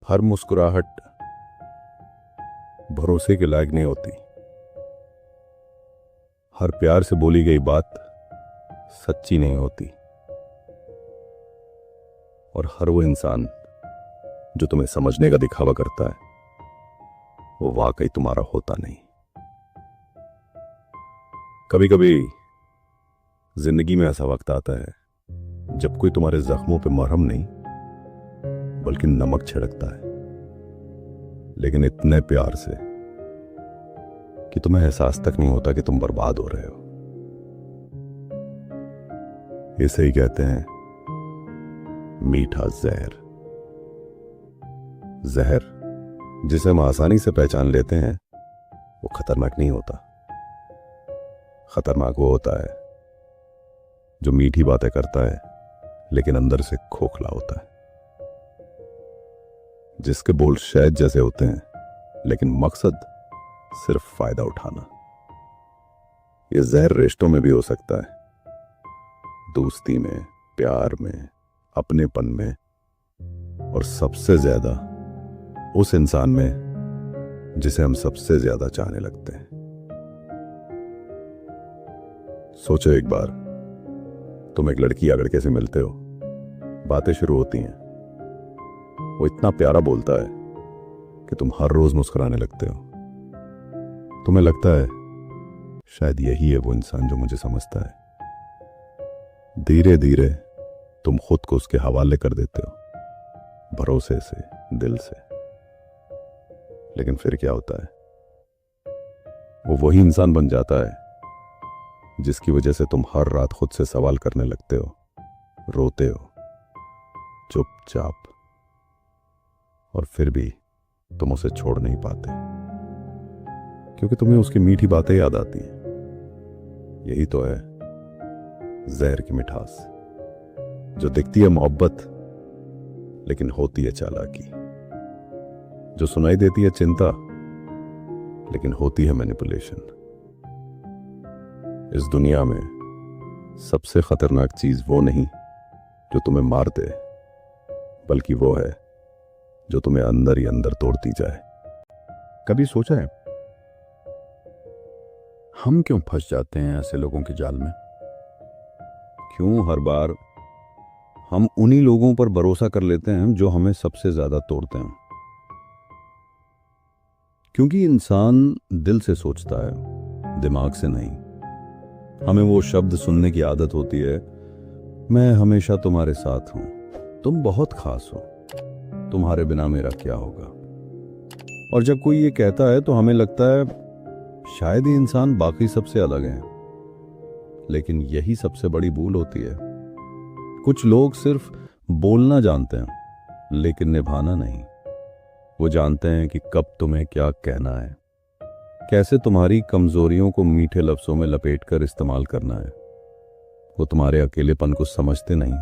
हर मुस्कुराहट भरोसे के लायक नहीं होती। हर प्यार से बोली गई बात सच्ची नहीं होती। और हर वो इंसान जो तुम्हें समझने का दिखावा करता है वो वाकई तुम्हारा होता नहीं। कभी कभी जिंदगी में ऐसा वक्त आता है जब कोई तुम्हारे जख्मों पे मरहम नहीं बल्कि नमक छिड़कता है, लेकिन इतने प्यार से कि तुम्हें एहसास तक नहीं होता कि तुम बर्बाद हो रहे हो। इसे ही कहते हैं मीठा जहर। जहर जिसे हम आसानी से पहचान लेते हैं वो खतरनाक नहीं होता। खतरनाक वो होता है जो मीठी बातें करता है लेकिन अंदर से खोखला होता है, जिसके बोल शहद जैसे होते हैं लेकिन मकसद सिर्फ फायदा उठाना। ये जहर रिश्तों में भी हो सकता है, दोस्ती में, प्यार में, अपनेपन में, और सबसे ज्यादा उस इंसान में जिसे हम सबसे ज्यादा चाहने लगते हैं। सोचो एक बार तुम एक लड़की या लड़के से मिलते हो, बातें शुरू होती हैं, वो इतना प्यारा बोलता है कि तुम हर रोज मुस्कुराने लगते हो। तुम्हें लगता है शायद यही है वो इंसान जो मुझे समझता है। धीरे धीरे तुम खुद को उसके हवाले कर देते हो, भरोसे से, दिल से। लेकिन फिर क्या होता है, वो वही इंसान बन जाता है जिसकी वजह से तुम हर रात खुद से सवाल करने लगते हो, रोते हो चुपचाप, और फिर भी तुम उसे छोड़ नहीं पाते क्योंकि तुम्हें उसकी मीठी बातें याद आती हैं। यही तो है जहर की मिठास, जो दिखती है मोहब्बत लेकिन होती है चालाकी, जो सुनाई देती है चिंता लेकिन होती है मैनिपुलेशन। इस दुनिया में सबसे खतरनाक चीज वो नहीं जो तुम्हें मार दे, बल्कि वो है जो तुम्हें अंदर ही अंदर तोड़ती जाए। कभी सोचा है हम क्यों फंस जाते हैं ऐसे लोगों के जाल में? क्यों हर बार हम उन्हीं लोगों पर भरोसा कर लेते हैं जो हमें सबसे ज्यादा तोड़ते हैं? क्योंकि इंसान दिल से सोचता है, दिमाग से नहीं। हमें वो शब्द सुनने की आदत होती है, मैं हमेशा तुम्हारे साथ हूं, तुम बहुत खास हो, तुम्हारे बिना मेरा क्या होगा। और जब कोई ये कहता है तो हमें लगता है शायद ये इंसान बाकी सबसे अलग है। लेकिन यही सबसे बड़ी भूल होती है। कुछ लोग सिर्फ बोलना जानते हैं लेकिन निभाना नहीं। वो जानते हैं कि कब तुम्हें क्या कहना है, कैसे तुम्हारी कमजोरियों को मीठे लफ्जों में लपेटकर इस्तेमाल करना है। वो तुम्हारे अकेलेपन को समझते नहीं,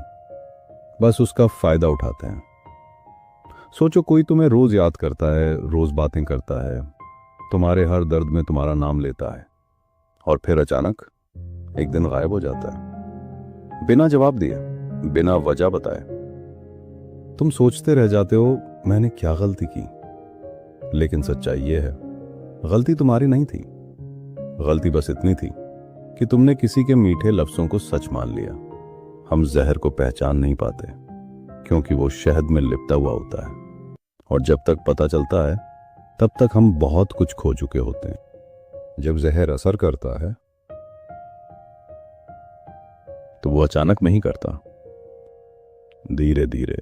बस उसका फायदा उठाते हैं। सोचो कोई तुम्हें रोज याद करता है, रोज बातें करता है, तुम्हारे हर दर्द में तुम्हारा नाम लेता है, और फिर अचानक एक दिन गायब हो जाता है, बिना जवाब दिए, बिना वजह बताए। तुम सोचते रह जाते हो मैंने क्या गलती की। लेकिन सच्चाई ये है गलती तुम्हारी नहीं थी। गलती बस इतनी थी कि तुमने किसी के मीठे लफ्जों को सच मान लिया। हम जहर को पहचान नहीं पाते क्योंकि वो शहद में लिपटा हुआ होता है, और जब तक पता चलता है तब तक हम बहुत कुछ खो चुके होते हैं। जब जहर असर करता है तो वो अचानक नहीं करता, धीरे धीरे।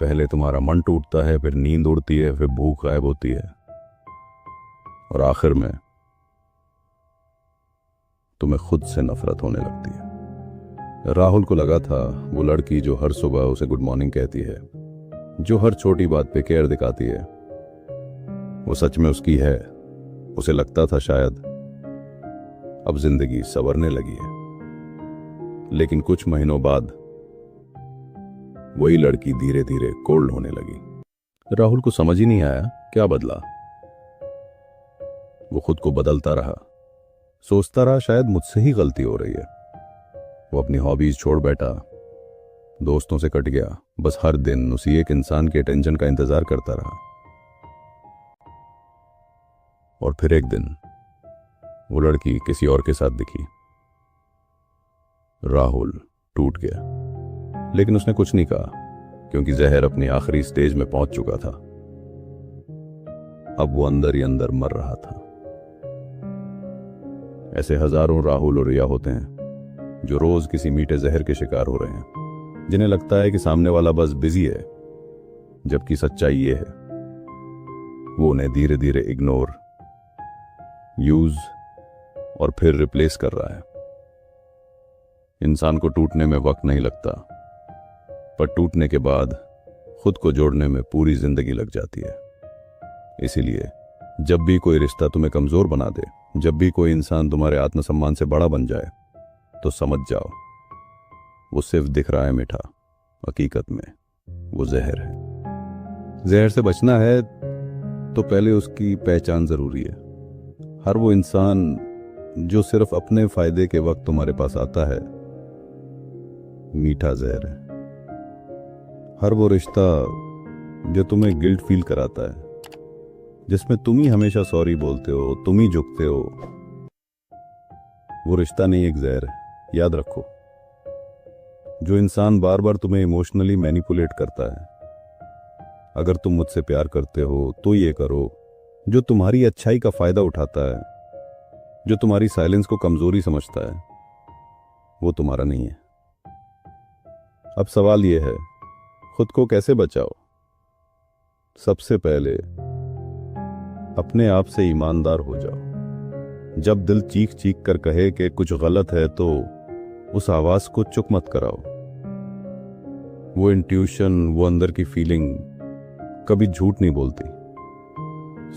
पहले तुम्हारा मन टूटता है, फिर नींद उड़ती है, फिर भूख गायब होती है, और आखिर में तुम्हें खुद से नफरत होने लगती है। राहुल को लगा था वो लड़की जो हर सुबह उसे गुड मॉर्निंग कहती है, जो हर छोटी बात पे केयर दिखाती है, वो सच में उसकी है। उसे लगता था शायद अब जिंदगी संवरने लगी है। लेकिन कुछ महीनों बाद वही लड़की धीरे धीरे कोल्ड होने लगी। राहुल को समझ ही नहीं आया क्या बदला। वो खुद को बदलता रहा, सोचता रहा शायद मुझसे ही गलती हो रही है। वो अपनी हॉबीज छोड़ बैठा, दोस्तों से कट गया, बस हर दिन उसी एक इंसान के अटेंशन का इंतजार करता रहा। और फिर एक दिन वो लड़की किसी और के साथ दिखी। राहुल टूट गया, लेकिन उसने कुछ नहीं कहा, क्योंकि जहर अपनी आखिरी स्टेज में पहुंच चुका था। अब वो अंदर ही अंदर मर रहा था। ऐसे हजारों राहुल और रिया होते हैं जो रोज किसी मीठे जहर के शिकार हो रहे हैं, जिन्हें लगता है कि सामने वाला बस बिजी है, जबकि सच्चाई ये है वो उन्हें धीरे धीरे इग्नोर, यूज और फिर रिप्लेस कर रहा है। इंसान को टूटने में वक्त नहीं लगता, पर टूटने के बाद खुद को जोड़ने में पूरी जिंदगी लग जाती है। इसीलिए जब भी कोई रिश्ता तुम्हें कमजोर बना दे, जब भी कोई इंसान तुम्हारे आत्मसम्मान से बड़ा बन जाए, तो समझ जाओ वो सिर्फ दिख रहा है मीठा, हकीकत में वो जहर है। जहर से बचना है तो पहले उसकी पहचान जरूरी है। हर वो इंसान जो सिर्फ अपने फायदे के वक्त तुम्हारे पास आता है, मीठा जहर है। हर वो रिश्ता जो तुम्हें गिल्ट फील कराता है, जिसमें तुम ही हमेशा सॉरी बोलते हो, तुम ही झुकते हो, वो रिश्ता नहीं, एक जहर है। याद रखो, जो इंसान बार बार तुम्हें इमोशनली मैनिपुलेट करता है, अगर तुम मुझसे प्यार करते हो तो ये करो, जो तुम्हारी अच्छाई का फायदा उठाता है, जो तुम्हारी साइलेंस को कमजोरी समझता है, वो तुम्हारा नहीं है। अब सवाल यह है, खुद को कैसे बचाओ? सबसे पहले अपने आप से ईमानदार हो जाओ। जब दिल चीख चीख कर कहे कि कुछ गलत है, तो उस आवाज को चुप मत कराओ। वो इंट्यूशन, वो अंदर की फीलिंग कभी झूठ नहीं बोलती।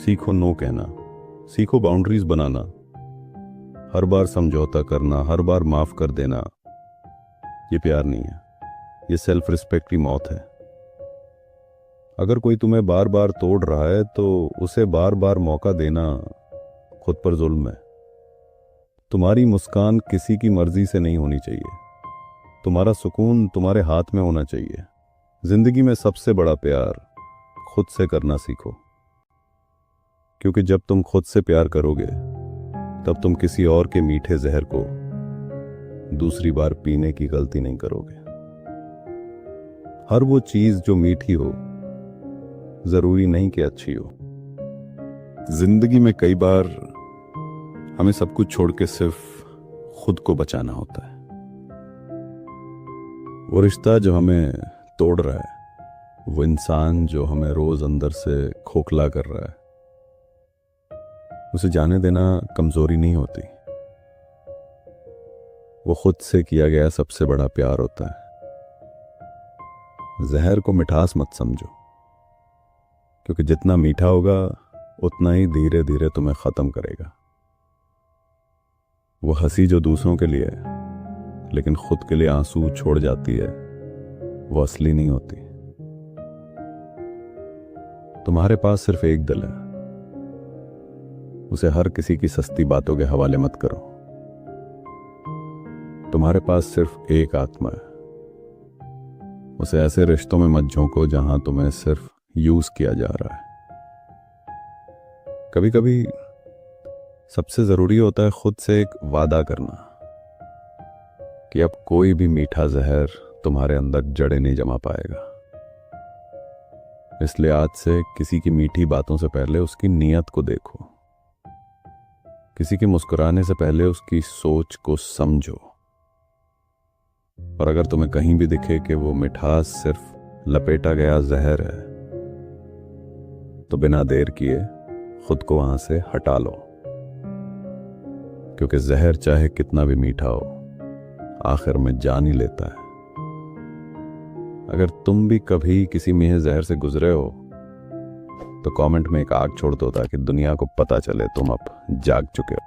सीखो नो कहना, सीखो बाउंड्रीज बनाना। हर बार समझौता करना, हर बार माफ कर देना, ये प्यार नहीं है, ये सेल्फ रिस्पेक्ट की मौत है। अगर कोई तुम्हें बार बार तोड़ रहा है, तो उसे बार बार मौका देना खुद पर जुल्म है। तुम्हारी मुस्कान किसी की मर्जी से नहीं होनी चाहिए। तुम्हारा सुकून तुम्हारे हाथ में होना चाहिए। जिंदगी में सबसे बड़ा प्यार खुद से करना सीखो, क्योंकि जब तुम खुद से प्यार करोगे, तब तुम किसी और के मीठे जहर को दूसरी बार पीने की गलती नहीं करोगे। हर वो चीज जो मीठी हो, जरूरी नहीं कि अच्छी हो। जिंदगी में कई बार हमें सब कुछ छोड़ के सिर्फ खुद को बचाना होता है। वो रिश्ता जो हमें तोड़ रहा है, वो इंसान जो हमें रोज अंदर से खोखला कर रहा है, उसे जाने देना कमजोरी नहीं होती। वो खुद से किया गया सबसे बड़ा प्यार होता है। जहर को मिठास मत समझो, क्योंकि जितना मीठा होगा उतना ही धीरे धीरे तुम्हें खत्म करेगा। वो हंसी जो दूसरों के लिए है, लेकिन खुद के लिए आंसू छोड़ जाती है, वो असली नहीं होती। तुम्हारे पास सिर्फ एक दिल है, उसे हर किसी की सस्ती बातों के हवाले मत करो। तुम्हारे पास सिर्फ एक आत्मा है, उसे ऐसे रिश्तों में मत झोंको जहां तुम्हें सिर्फ यूज किया जा रहा है। कभी कभी सबसे जरूरी होता है खुद से एक वादा करना कि अब कोई भी मीठा जहर तुम्हारे अंदर जड़ें नहीं जमा पाएगा। इसलिए आज से किसी की मीठी बातों से पहले उसकी नीयत को देखो, किसी के मुस्कुराने से पहले उसकी सोच को समझो। और अगर तुम्हें कहीं भी दिखे कि वो मिठास सिर्फ लपेटा गया जहर है, तो बिना देर किए खुद को वहां से हटा लो, क्योंकि जहर चाहे कितना भी मीठा हो, आखिर में जान ही लेता है। अगर तुम भी कभी किसी मीठे जहर से गुजरे हो, तो कमेंट में एक आग छोड़ दो, ताकि दुनिया को पता चले तुम अब जाग चुके हो।